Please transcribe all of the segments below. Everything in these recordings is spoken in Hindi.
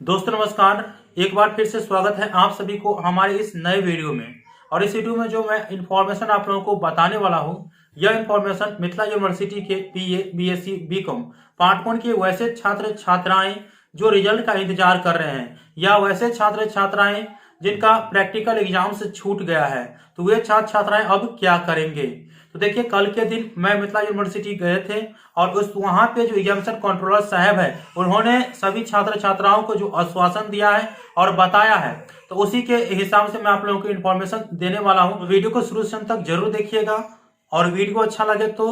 दोस्तों नमस्कार। एक बार फिर से स्वागत है आप सभी को हमारे इस नए वीडियो में। और इस वीडियो में जो मैं इंफॉर्मेशन आप लोगों को बताने वाला हूँ, यह इंफॉर्मेशन मिथिला यूनिवर्सिटी के बीए, बीएससी, बीकॉम पार्ट 1 के वैसे छात्र छात्राएं जो रिजल्ट का इंतजार कर रहे हैं, या वैसे छात्र छात्राएं जिनका प्रैक्टिकल एग्जाम से छूट गया है, तो वे छात्र छात्राएं अब क्या करेंगे। तो देखिए, कल के दिन मैं मिथिला यूनिवर्सिटी गए थे और उस वहां पे जो एग्जामिनेशन कंट्रोलर साहब है, उन्होंने सभी छात्र छात्राओं को जो आश्वासन दिया है और बताया है, तो उसी के हिसाब से मैं आप लोगों को इन्फॉर्मेशन देने वाला हूं। वीडियो को शुरू से अंत तक जरूर देखिएगा और वीडियो अच्छा लगे तो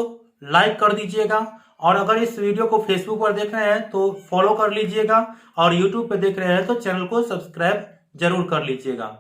लाइक कर दीजिएगा। और अगर इस वीडियो को फेसबुक पर देख रहे हैं तो फॉलो कर लीजिएगा, और यूट्यूब पे देख रहे हैं तो चैनल को सब्सक्राइब जरूर कर लीजिएगा।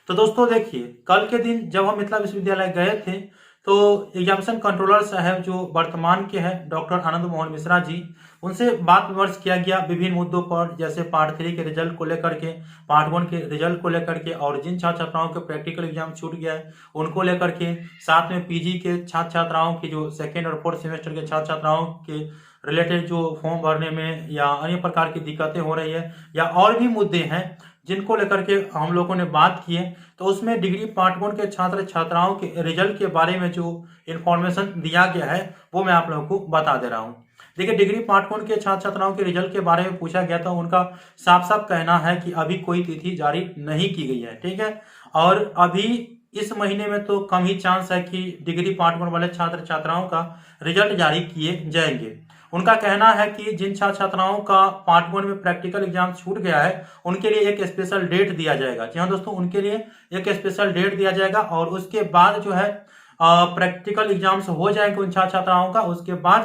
तो दोस्तों देखिए, कल के दिन जब हम मिथिला विश्वविद्यालय गए थे, तो एग्जामिनेशन कंट्रोलर साहब जो वर्तमान के हैं डॉक्टर आनंद मोहन मिश्रा जी, उनसे बात विमर्श किया गया विभिन्न मुद्दों पर, जैसे पार्ट 3 के रिजल्ट को लेकर के, पार्ट 1 के रिजल्ट को लेकर के, और जिन छात्र छात्राओं के प्रैक्टिकल एग्जाम छूट गया है उनको लेकर के, साथ में पीजी के छात्र छात्राओं की जो सेकेंड और फोर्थ सेमेस्टर के छात्र छात्राओं के रिलेटेड जो फॉर्म भरने में या अन्य प्रकार की दिक्कतें हो रही है, या और भी मुद्दे हैं जिनको लेकर के हम लोगों ने बात की है। तो उसमें डिग्री पार्ट 1 के छात्र छात्राओं के रिजल्ट के बारे में जो इन्फॉर्मेशन दिया गया है वो मैं आप लोगों को बता दे रहा हूँ। देखिए, डिग्री पार्ट 1 के छात्र छात्राओं के रिजल्ट के बारे में पूछा गया था। उनका साफ साफ कहना है कि अभी कोई तिथि जारी नहीं की गई है, ठीक है। और अभी इस महीने में तो कम ही चांस है कि डिग्री पार्ट 1 वाले छात्र छात्राओं का रिजल्ट जारी किए जाएंगे। उनका कहना है कि जिन छात्र छात्राओं का पार्ट 1 में प्रैक्टिकल एग्जाम छूट गया है उनके लिए एक स्पेशल डेट दिया जाएगा। जी हाँ दोस्तों, उनके लिए एक स्पेशल डेट दिया जाएगा, और उसके बाद जो है प्रैक्टिकल एग्जाम्स हो जाएंगे उन छात्र छात्राओं का। उसके बाद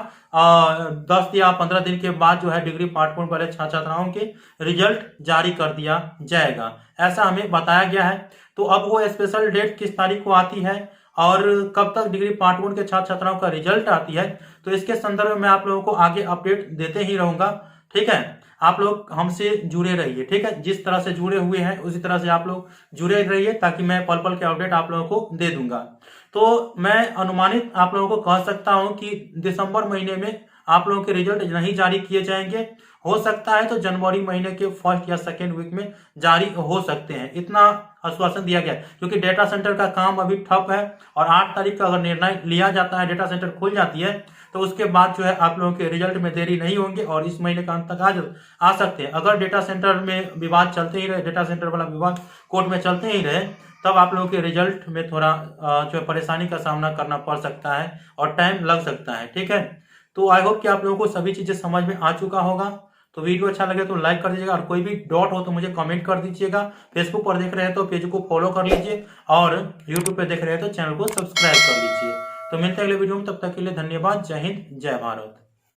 10 या 15 दिन के बाद जो है डिग्री पार्ट 1 वाले छात्र छात्राओं के रिजल्ट जारी कर दिया जाएगा, ऐसा हमें बताया गया है। तो अब वो स्पेशल डेट किस तारीख को आती है और कब तक डिग्री पार्ट 1 के छात्र छात्राओं का रिजल्ट आती है, तो इसके संदर्भ में मैं आप लोगों को आगे अपडेट देते ही रहूंगा, ठीक है। आप लोग हमसे जुड़े रहिए, ठीक है। जिस तरह से जुड़े हुए हैं उसी तरह से आप लोग जुड़े रहिए, ताकि मैं पल पल के अपडेट आप लोगों को दे दूंगा। तो मैं अनुमानित आप लोगों को कह सकता हूं कि दिसंबर महीने में आप लोगों के रिजल्ट नहीं जारी किए जाएंगे। हो सकता है तो जनवरी महीने के फर्स्ट या सेकेंड वीक में जारी हो सकते हैं, इतना आश्वासन दिया गया है। क्योंकि डेटा सेंटर का काम अभी ठप है, और 8 तारीख का अगर निर्णय लिया जाता है, डेटा सेंटर खुल जाती है, तो उसके बाद जो है आप लोगों के रिजल्ट में देरी नहीं होंगे और इस महीने का अंत तक आ सकते हैं। अगर डेटा सेंटर में विवाद चलते ही रहे, डेटा सेंटर वाला विवाद कोर्ट में चलते ही रहे, तब आप लोगों के रिजल्ट में थोड़ा जो है परेशानी का सामना करना पड़ सकता है और टाइम लग सकता है, ठीक है। तो आई होप कि आप लोगों को सभी चीजें समझ में आ चुका होगा। तो वीडियो अच्छा लगे तो लाइक कर दीजिएगा, और कोई भी डाउट हो तो मुझे कमेंट कर दीजिएगा। फेसबुक पर देख रहे हैं तो पेज को फॉलो कर लीजिए, और यूट्यूब पे देख रहे हैं तो चैनल को सब्सक्राइब कर लीजिए। तो मिलते हैं अगले वीडियो में, तब तक के लिए धन्यवाद। जय हिंद, जय भारत।